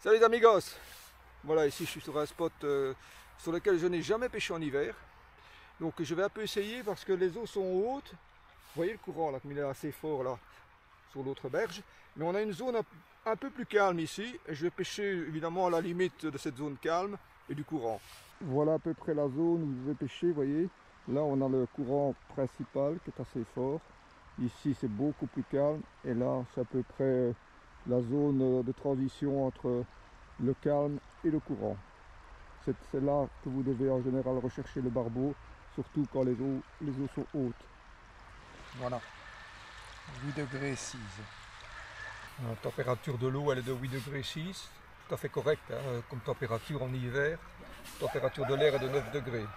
Salut les amigos! Voilà, ici je suis sur un spot sur lequel je n'ai jamais pêché en hiver. Donc je vais un peu essayer parce que les eaux sont hautes. Vous voyez le courant là, comme il est assez fort là, sur l'autre berge. Mais on a une zone un peu plus calme ici. Et je vais pêcher évidemment à la limite de cette zone calme et du courant. Voilà à peu près la zone où je vais pêcher, vous voyez. Là on a le courant principal qui est assez fort. Ici c'est beaucoup plus calme. Et là c'est à peu près la zone de transition entre le calme et le courant. C'est là que vous devez en général rechercher le barbeau, surtout quand les eaux sont hautes. Voilà, 8 degrés 6. La température de l'eau elle est de 8 degrés 6, tout à fait correct hein, comme température en hiver. La température de l'air est de 9 degrés.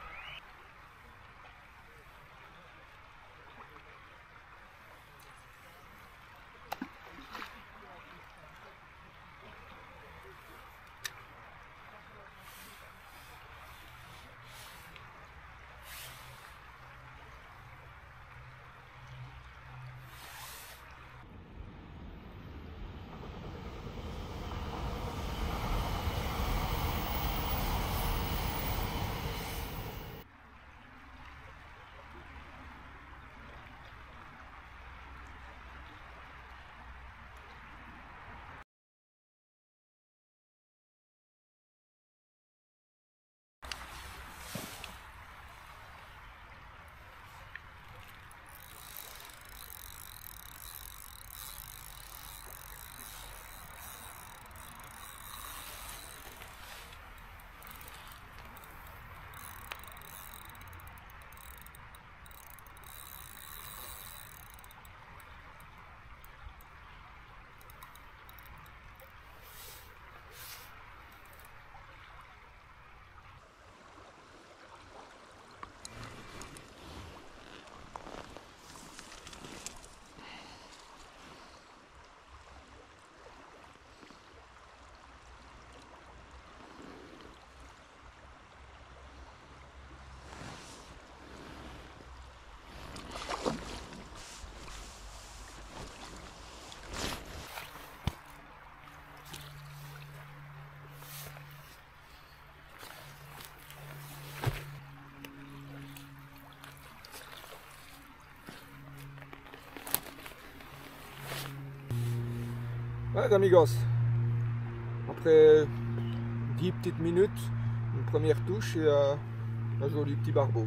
Ouais amigos, après 10 petites minutes, une première touche et un joli petit barbeau.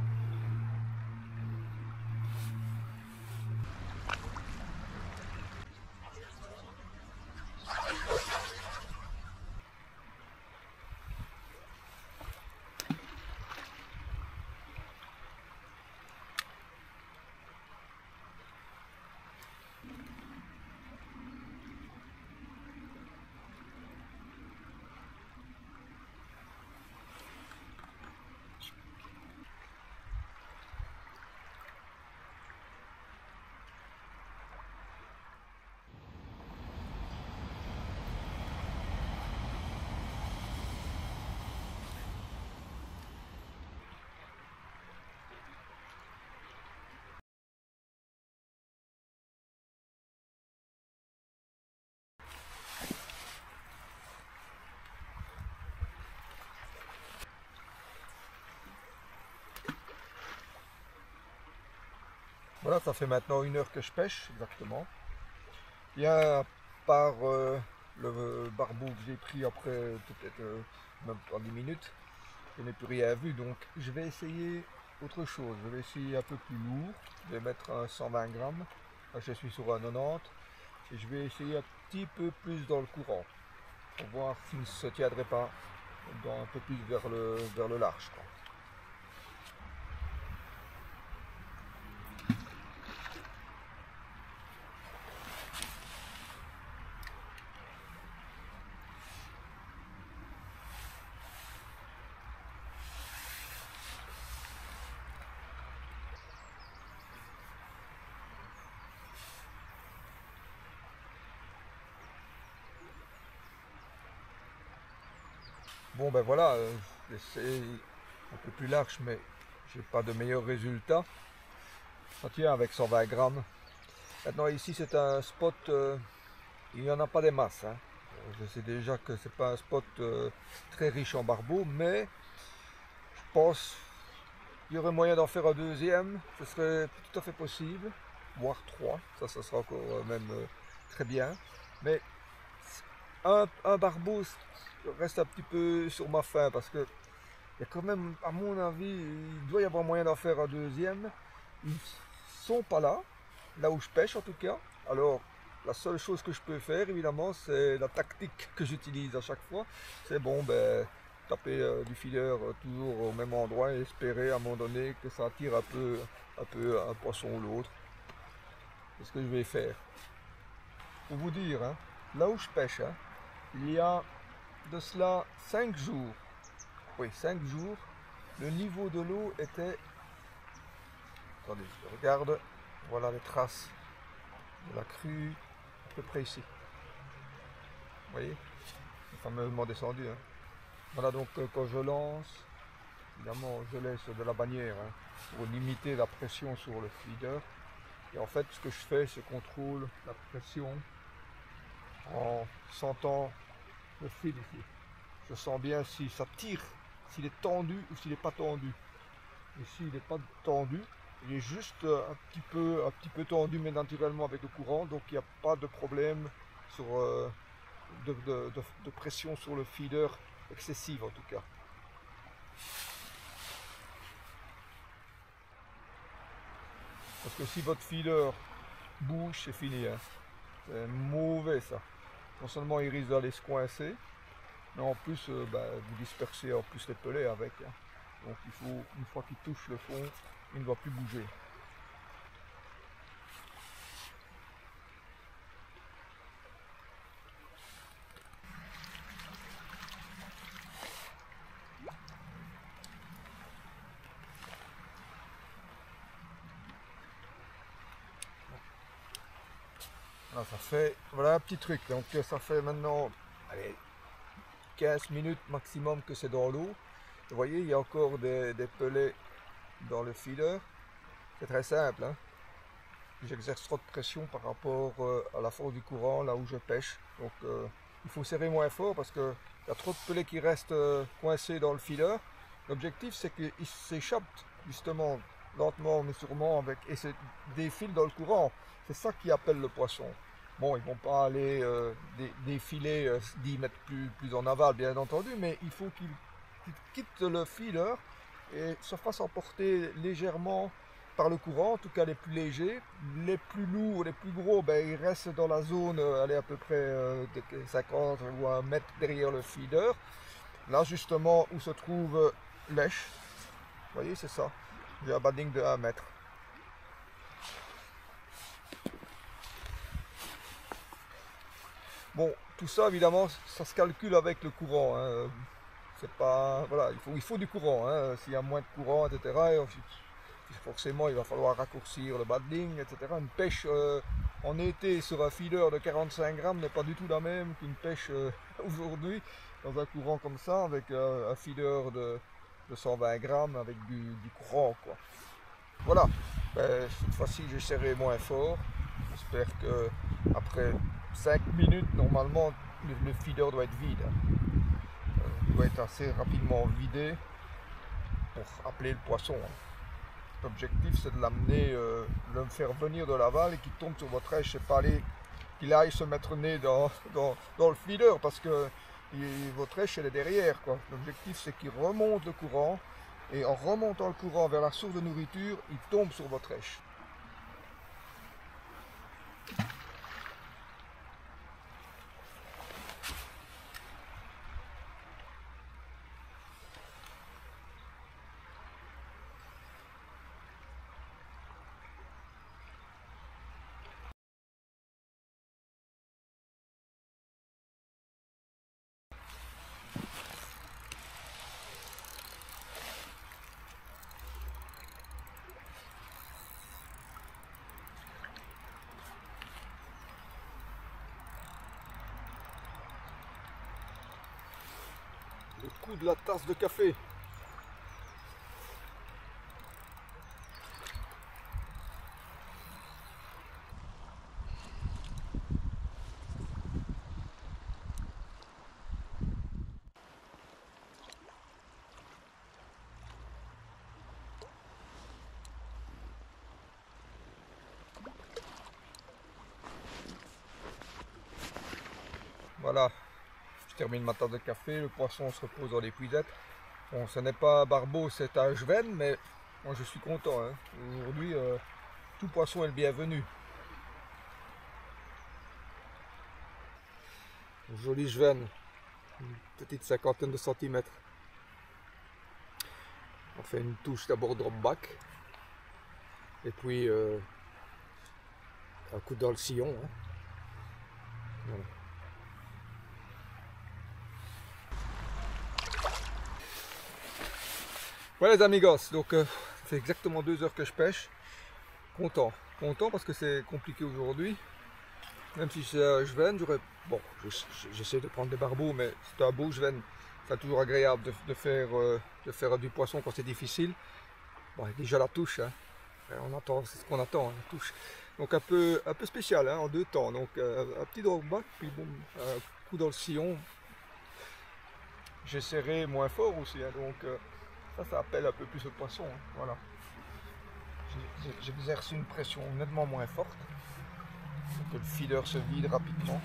Voilà, ça fait maintenant 1 heure que je pêche, exactement. Bien, par le barbeau que j'ai pris après peut-être même pas 10 minutes, je n'ai plus rien vu, donc je vais essayer autre chose. Je vais essayer un peu plus lourd, je vais mettre un 120 grammes, là je suis sur un 90, et je vais essayer un petit peu plus dans le courant, pour voir s'il ne se tiendrait pas un peu plus vers le large, quoi. Bon ben voilà, c'est un peu plus large mais j'ai pas de meilleurs résultats. Ça tient avec 120 grammes. Maintenant ici c'est un spot, il n'y en a pas des masses. Hein. Je sais déjà que c'est pas un spot très riche en barbeaux, mais je pense qu'il y aurait moyen d'en faire un deuxième. Ce serait tout à fait possible, voire trois. Ça sera encore même très bien. Mais un barbeau reste un petit peu sur ma faim parce que il y a quand même, à mon avis, il doit y avoir moyen d'en faire un deuxième. Ils sont pas là où je pêche en tout cas. Alors, la seule chose que je peux faire, évidemment, c'est la tactique que j'utilise à chaque fois. C'est bon, ben, taper du feeder toujours au même endroit et espérer à un moment donné que ça attire un peu un poisson ou l'autre. C'est ce que je vais faire. Pour vous dire, hein, là où je pêche, hein, il y a de cela 5 jours. Oui, 5 jours. Le niveau de l'eau était... Attendez, je regarde. Voilà les traces de la crue, à peu près ici. Vous voyez, c'est fameusement descendu. Hein. Voilà, donc quand je lance, évidemment, je laisse de la bannière hein, pour limiter la pression sur le feeder. Et en fait, ce que je fais, c'est contrôle la pression en sentant le fil ici. Je sens bien si ça tire, s'il est tendu ou s'il n'est pas tendu. Et s'il n'est pas tendu, il est juste un petit peu tendu, mais naturellement avec le courant, donc il n'y a pas de problème sur, de pression sur le feeder excessive en tout cas. Parce que si votre feeder bouge, c'est fini. Hein. C'est mauvais ça. Non seulement il risque d'aller se coincer, mais en plus vous dispersez en plus les pelets avec. Hein. Donc il faut, une fois qu'il touche le fond, il ne doit plus bouger. Voilà, ça fait, voilà un petit truc. Donc ça fait maintenant allez, 15 minutes maximum que c'est dans l'eau. Vous voyez, il y a encore des pelets dans le feeder. C'est très simple. Hein. J'exerce trop de pression par rapport à la force du courant là où je pêche. Donc il faut serrer moins fort parce qu'il y a trop de pelets qui restent coincés dans le feeder. L'objectif c'est qu'ils s'échappent justement lentement mais sûrement et se défilent dans le courant. C'est ça qui appelle le poisson. Bon, ils ne vont pas aller défiler 10 mètres plus en aval bien entendu, mais il faut qu'ils quittent le feeder et se fassent emporter légèrement par le courant, en tout cas les plus légers. Les plus lourds, les plus gros, ben, ils restent dans la zone elle est à peu près de 50 ou 1 mètre derrière le feeder. Là justement où se trouve l'èche. Vous voyez, c'est ça. J'ai un badding de 1 mètre. Bon, tout ça évidemment, ça se calcule avec le courant. Hein. C'est pas, voilà, il faut du courant. Hein. S'il y a moins de courant, etc. Forcément, il va falloir raccourcir le badding, etc. Une pêche en été sur un feeder de 45 grammes n'est pas du tout la même qu'une pêche aujourd'hui dans un courant comme ça, avec un feeder de 120 grammes avec du courant, quoi. Voilà, ben, cette fois-ci j'ai serré moins fort. J'espère que après 5 minutes, normalement, le feeder doit être vide. Il doit être assez rapidement vidé pour appeler le poisson. L'objectif c'est de l'amener, de le faire venir de l'aval et qu'il tombe sur votre èche. C'est pas qu'il aille se mettre nez dans le feeder parce que votre èche elle est derrière. L'objectif c'est qu'il remonte le courant et en remontant le courant vers la source de nourriture, il tombe sur votre èche. Le coup de la tasse de café. Voilà, je termine ma tasse de café, le poisson se repose dans l'épuisette. Bon, ce n'est pas barbeau, c'est un Jven, mais moi je suis content. Hein. Aujourd'hui, tout poisson est le bienvenu. Joli Jven, une petite cinquantaine de centimètres. On fait une touche d'abord drop back, et puis un coup dans le sillon. Hein. Voilà. Voilà les amigos, donc ça fait exactement 2 heures que je pêche. Content parce que c'est compliqué aujourd'hui. Même si c'est un Jven, bon, j'essaie de prendre des barbeaux, mais c'est un beau Jven. C'est toujours agréable de faire du poisson quand c'est difficile. Bon, déjà la touche, hein. On attend, c'est ce qu'on attend, hein, la touche. Donc un peu spécial, hein, en 2 temps. Donc un petit drop back, puis bon, un coup dans le sillon. J'ai serré moins fort aussi, hein, donc ça appelle un peu plus le poisson. Hein, voilà. J'exerce une pression nettement moins forte, pour que le feeder se vide rapidement.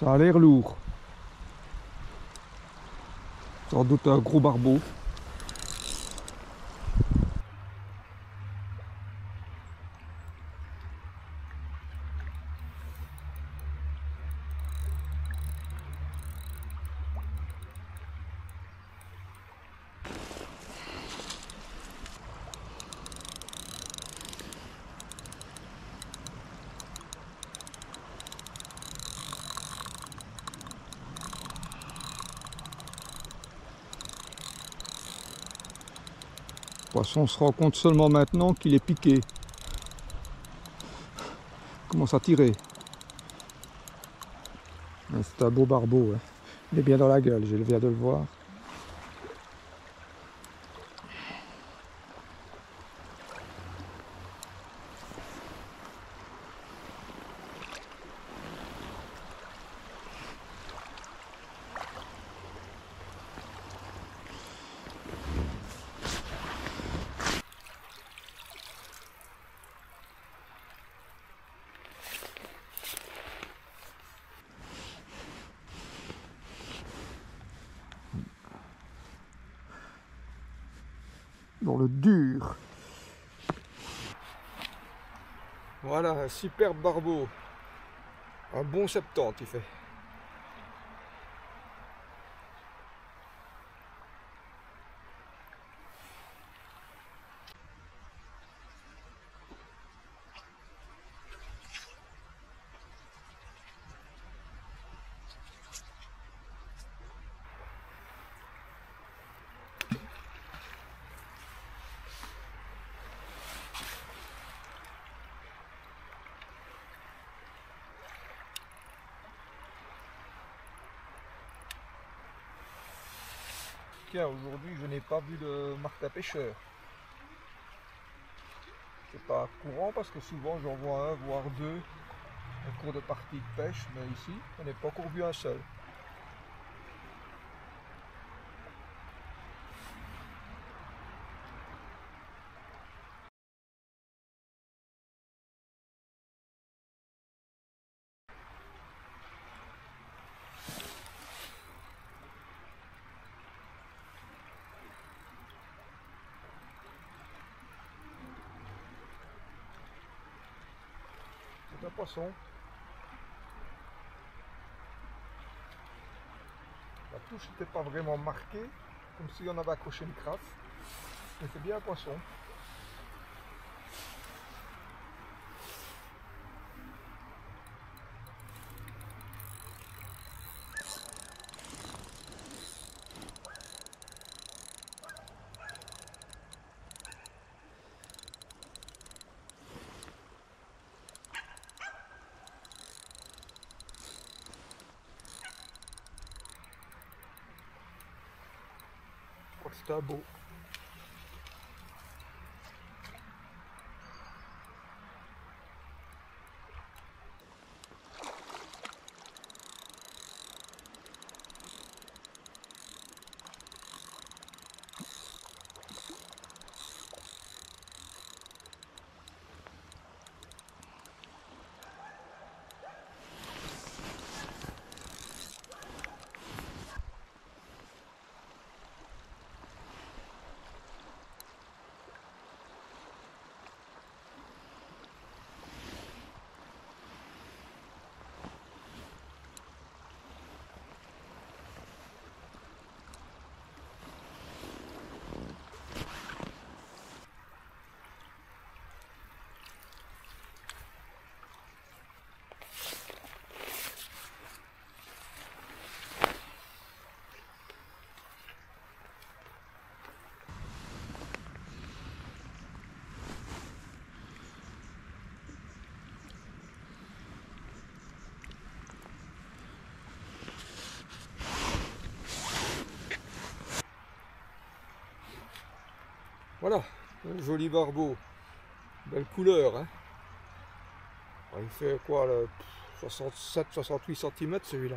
Ça a l'air lourd. Sans doute un gros barbeau. Le poisson se rend compte seulement maintenant qu'il est piqué. Il commence à tirer. C'est un beau barbeau. Hein. Il est bien dans la gueule, je viens de le voir. Dans le dur. Voilà, un superbe barbeau. Un bon 70 il fait. Aujourd'hui je n'ai pas vu de martin pêcheur. C'est pas courant parce que souvent j'en vois un voire deux au cours de parties de pêche, mais ici on n'est pas encore vu un seul. C'est un poisson. La touche n'était pas vraiment marquée, comme si on avait accroché une crasse. Mais c'est bien un poisson. c'est un beau. Voilà, un joli barbeau, belle couleur, hein. Il fait quoi, 67-68 cm celui-là.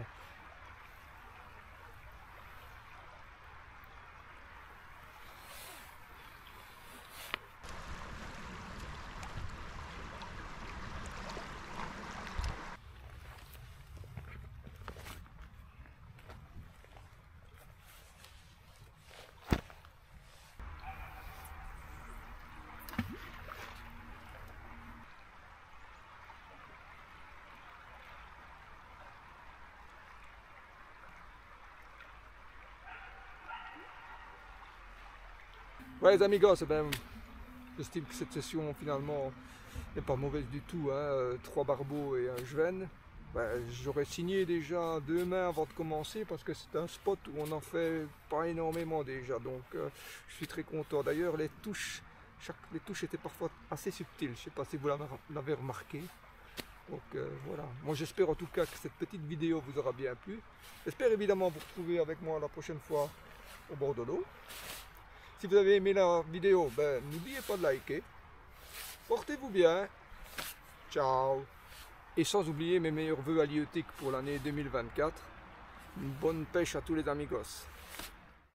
Ouais les amigos, j'estime que cette session finalement n'est pas mauvaise du tout, hein. 3 barbeaux et un jeune. J'aurais signé déjà demain avant de commencer parce que c'est un spot où on en fait pas énormément déjà, donc je suis très content. D'ailleurs les touches étaient parfois assez subtiles, je ne sais pas si vous l'avez remarqué. Donc voilà, moi j'espère en tout cas que cette petite vidéo vous aura bien plu. J'espère évidemment vous retrouver avec moi la prochaine fois au bord de l'eau. Si vous avez aimé la vidéo, n'oubliez pas de liker. Portez-vous bien. Ciao. Et sans oublier mes meilleurs vœux halieutiques pour l'année 2024. Une bonne pêche à tous les amigos.